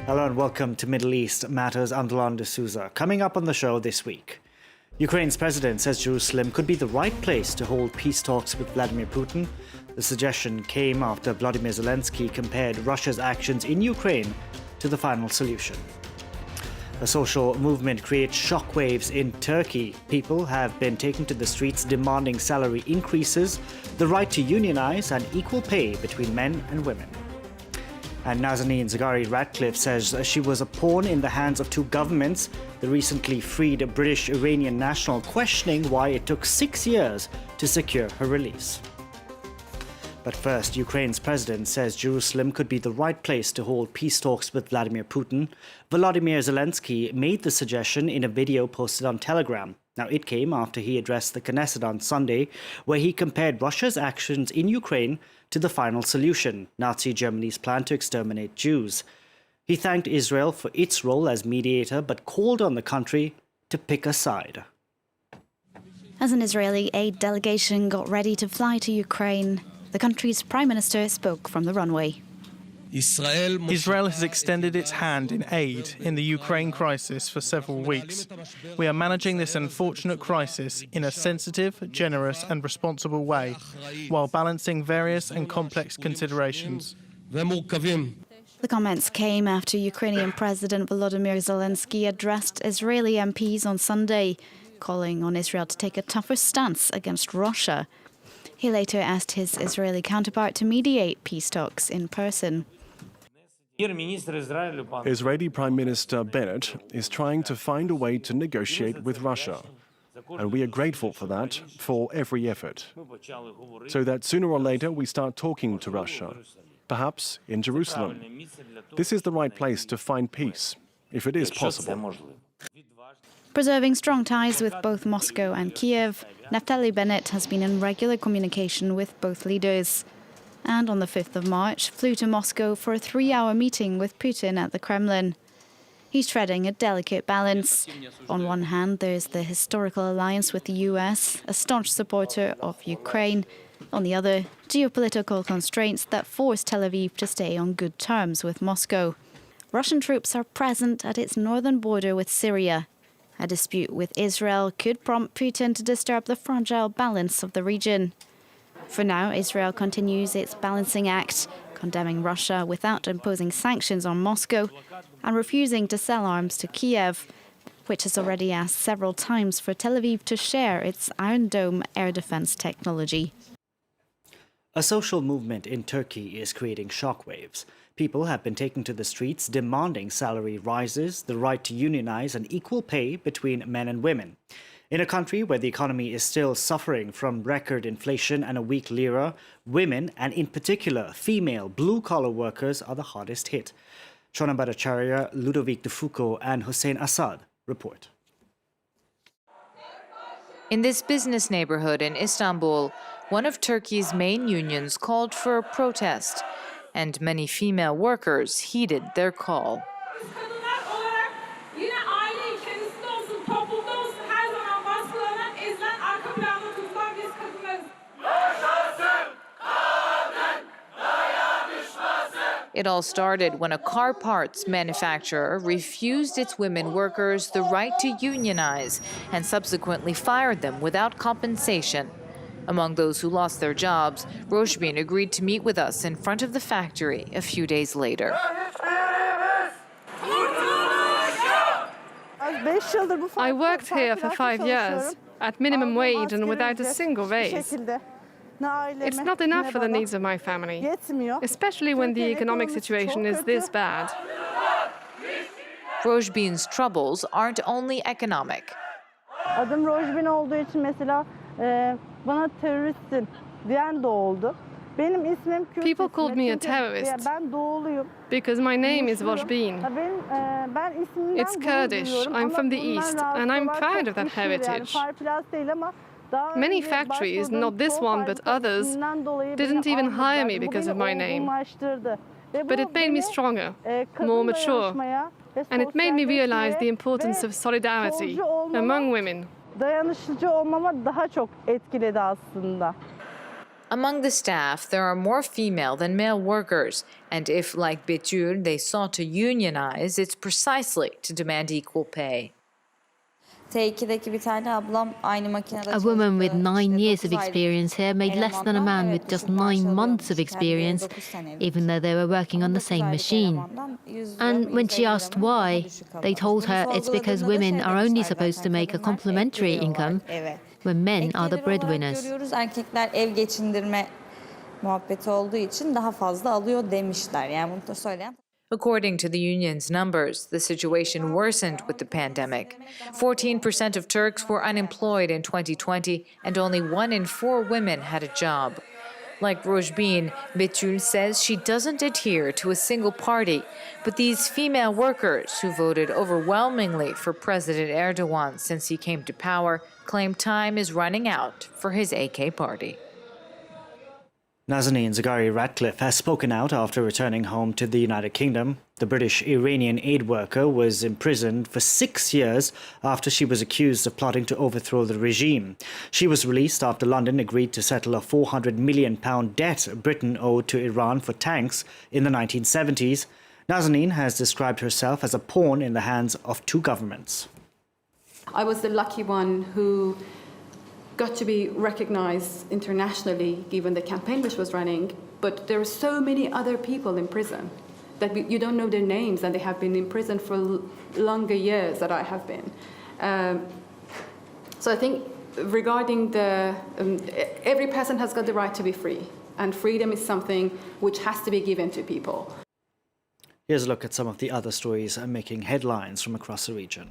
Hello and welcome to Middle East Matters. I'm Delon D'Souza. Coming up on the show this week, Ukraine's president says Jerusalem could be the right place to hold peace talks with Vladimir Putin. The suggestion came after Vladimir Zelensky compared Russia's actions in Ukraine to the final solution. A social movement creates shockwaves in Turkey. People have been taken to the streets demanding salary increases, the right to unionize, and equal pay between men and women. And Nazanin Zaghari-Ratcliffe says she was a pawn in the hands of two governments. The recently freed British-Iranian national questioning why it took 6 years to secure her release. But first, Ukraine's president says Jerusalem could be the right place to hold peace talks with Vladimir Putin. Volodymyr Zelensky made the suggestion in a video posted on Telegram. Now, it came after he addressed the Knesset on Sunday, where he compared Russia's actions in Ukraine to the final solution, Nazi Germany's plan to exterminate Jews. He thanked Israel for its role as mediator, but called on the country to pick a side. As an Israeli aid delegation got ready to fly to Ukraine, the country's prime minister spoke from the runway. Israel has extended its hand in aid in the Ukraine crisis for several weeks. We are managing this unfortunate crisis in a sensitive, generous and responsible way, while balancing various and complex considerations. The comments came after Ukrainian President Volodymyr Zelensky addressed Israeli MPs on Sunday, calling on Israel to take a tougher stance against Russia. He later asked his Israeli counterpart to mediate peace talks in person. Israeli Prime Minister Bennett is trying to find a way to negotiate with Russia. And we are grateful for that, for every effort. So that sooner or later we start talking to Russia, perhaps in Jerusalem. This is the right place to find peace, if it is possible. Preserving strong ties with both Moscow and Kiev, Naftali Bennett has been in regular communication with both leaders. And on the 5th of March, flew to Moscow for a 3-hour meeting with Putin at the Kremlin. He's treading a delicate balance. On one hand, there's the historical alliance with the US, a staunch supporter of Ukraine. On the other, geopolitical constraints that force Tel Aviv to stay on good terms with Moscow. Russian troops are present at its northern border with Syria. A dispute with Israel could prompt Putin to disturb the fragile balance of the region. For now, Israel continues its balancing act, condemning Russia without imposing sanctions on Moscow and refusing to sell arms to Kiev, which has already asked several times for Tel Aviv to share its Iron Dome air defense technology. A social movement in Turkey is creating shockwaves. People have been taken to the streets demanding salary rises, the right to unionize, and equal pay between men and women. In a country where the economy is still suffering from record inflation and a weak lira, women, and in particular female blue-collar workers, are the hardest hit. Shona Bhattacharyya, Ludovic de Foucaud, and Hussein Assad report. In this business neighborhood in Istanbul, one of Turkey's main unions called for a protest, and many female workers heeded their call. It all started when a car parts manufacturer refused its women workers the right to unionize and subsequently fired them without compensation. Among those who lost their jobs, Rojbin agreed to meet with us in front of the factory a few days later. I worked here for 5 years, at minimum wage and without a single raise. It's not enough for the needs of my family, especially when the economic situation is this bad. Rojbin's troubles aren't only economic. Adım Rojbin olduğu için mesela bana teröristsin diyen de oldu. Benim ismim Kürt. People called me a terrorist Ben doğuluyum. because my name is Rojbin. Ben ismimden It's Kurdish, I'm from the east, and I'm proud of that heritage. Many factories, not this one but others, didn't even hire me because of my name. But it made me stronger, more mature, and it made me realize the importance of solidarity among women. Dayanışıcı olmama daha çok etkiledi aslında. Among the staff, there are more female than male workers, and if, like Betül, they sought to unionize, it's precisely to demand equal pay. A woman with 9 years of experience here made less than a man with just 9 months of experience, even though they were working on the same machine. And when she asked why, they told her it's because women are only supposed to make a complementary income when men are the breadwinners. According to the union's numbers, the situation worsened with the pandemic. 14% of Turks were unemployed in 2020, and only 1 in 4 women had a job. Like Rojbin, Betül says she doesn't adhere to a single party, but these female workers who voted overwhelmingly for President Erdogan since he came to power claim time is running out for his AK party. Nazanin Zaghari-Ratcliffe has spoken out after returning home to the United Kingdom. The British-Iranian aid worker was imprisoned for 6 years after she was accused of plotting to overthrow the regime. She was released after London agreed to settle a £400 million debt Britain owed to Iran for tanks in the 1970s. Nazanin has described herself as a pawn in the hands of 2 governments. I was the lucky one who got to be recognized internationally given the campaign which was running, but there are so many other people in prison that you don't know their names, and they have been in prison for longer years than I have been. So I think regarding the every person has got the right to be free, and freedom is something which has to be given to people. Here's a look at some of the other stories making headlines from across the region.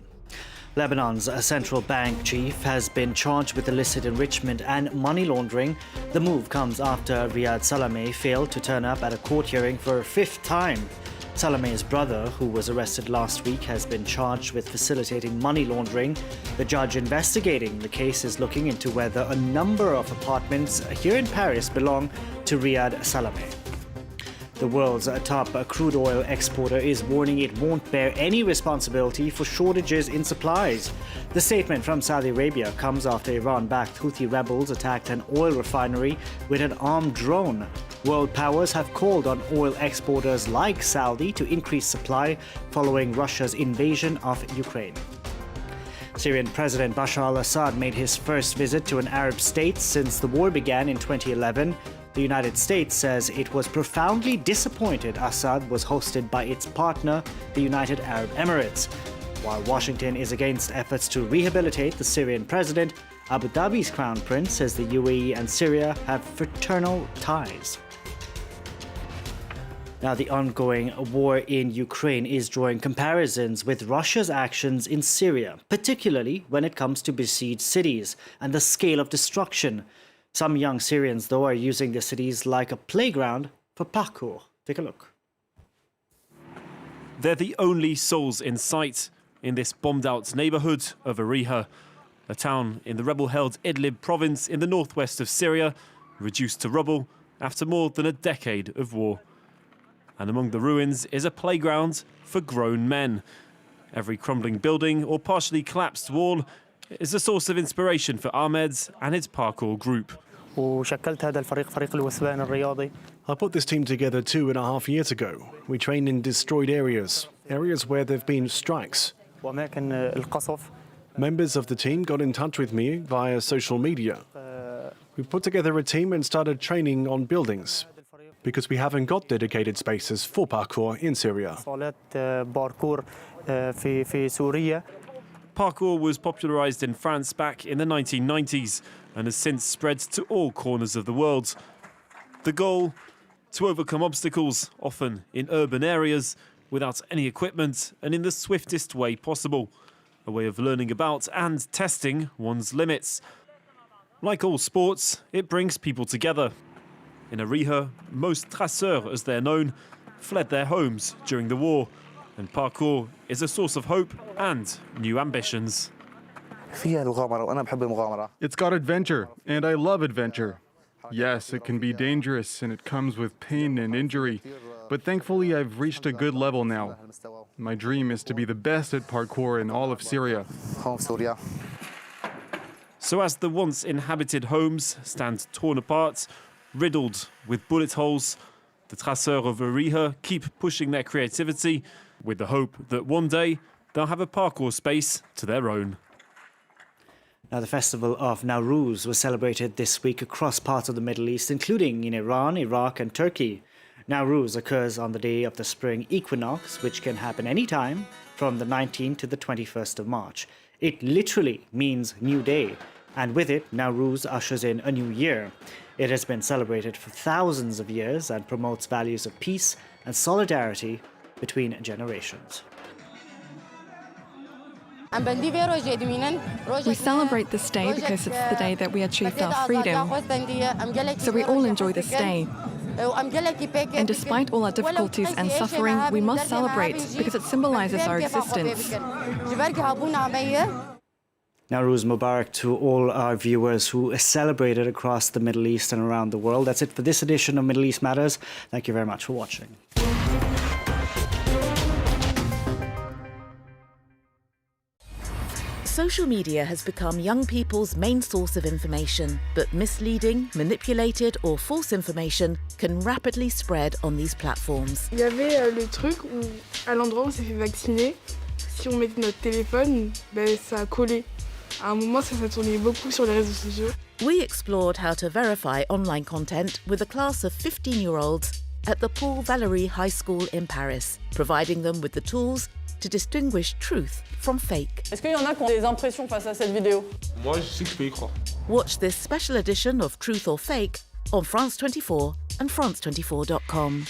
Lebanon's central bank chief has been charged with illicit enrichment and money laundering. The move comes after Riyad Salameh failed to turn up at a court hearing for a 5th time. Salameh's brother, who was arrested last week, has been charged with facilitating money laundering. The judge investigating the case is looking into whether a number of apartments here in Paris belong to Riyad Salameh. The world's top crude oil exporter is warning it won't bear any responsibility for shortages in supplies. The statement from Saudi Arabia comes after Iran-backed Houthi rebels attacked an oil refinery with an armed drone. World powers have called on oil exporters like Saudi to increase supply following Russia's invasion of Ukraine. Syrian President Bashar al-Assad made his first visit to an Arab state since the war began in 2011. The United States says it was profoundly disappointed Assad was hosted by its partner, the United Arab Emirates. While Washington is against efforts to rehabilitate the Syrian president, Abu Dhabi's crown prince says the UAE and Syria have fraternal ties. Now, the ongoing war in Ukraine is drawing comparisons with Russia's actions in Syria, particularly when it comes to besieged cities and the scale of destruction. Some young Syrians, though, are using the cities like a playground for parkour. Take a look. They're the only souls in sight in this bombed-out neighbourhood of Ariha, a town in the rebel-held Idlib province in the northwest of Syria, reduced to rubble after more than a decade of war. And among the ruins is a playground for grown men. Every crumbling building or partially collapsed wall is a source of inspiration for Ahmed and his parkour group. I put this team together 2.5 years ago. We train in destroyed areas where there have been strikes. Members of the team got in touch with me via social media. We put together a team and started training on buildings, because we haven't got dedicated spaces for parkour in Syria. Parkour was popularised in France back in the 1990s and has since spread to all corners of the world. The goal? To overcome obstacles, often in urban areas, without any equipment and in the swiftest way possible. A way of learning about and testing one's limits. Like all sports, it brings people together. In Ariha, most traceurs, as they're known, fled their homes during the war. And parkour is a source of hope and new ambitions. It's got adventure, and I love adventure. Yes, it can be dangerous, and it comes with pain and injury. But thankfully, I've reached a good level now. My dream is to be the best at parkour in all of Syria. So as the once inhabited homes stand torn apart, riddled with bullet holes. The traceurs of Uriha keep pushing their creativity with the hope that one day they'll have a parkour space to their own. Now, the festival of Nowruz was celebrated this week across parts of the Middle East, including in Iran, Iraq and Turkey. Nowruz occurs on the day of the spring equinox, which can happen any time from the 19th to the 21st of March. It literally means new day, and with it, Nowruz ushers in a new year. It has been celebrated for thousands of years and promotes values of peace and solidarity between generations. We celebrate this day because it's the day that we achieved our freedom. So we all enjoy this day. And despite all our difficulties and suffering, we must celebrate because it symbolizes our existence. Nowruz Mubarak to all our viewers who celebrated across the Middle East and around the world. That's it for this edition of Middle East Matters. Thank you very much for watching. Social media has become young people's main source of information, but misleading, manipulated or false information can rapidly spread on these platforms. Il y avait le truc où, à l'endroit où on s'est fait vacciner, si on mettait notre téléphone, ça collait. À un moment, ça tournait beaucoup sur les réseaux sociaux. We explored how to verify online content with a class of 15-year-olds at the Paul Valéry High School in Paris, providing them with the tools to distinguish truth from fake. Est-ce qu'il y en a qui ont des impressions face à cette vidéo? Moi, je sais que je peux y croire. Watch this special edition of Truth or Fake on France 24 and France24.com.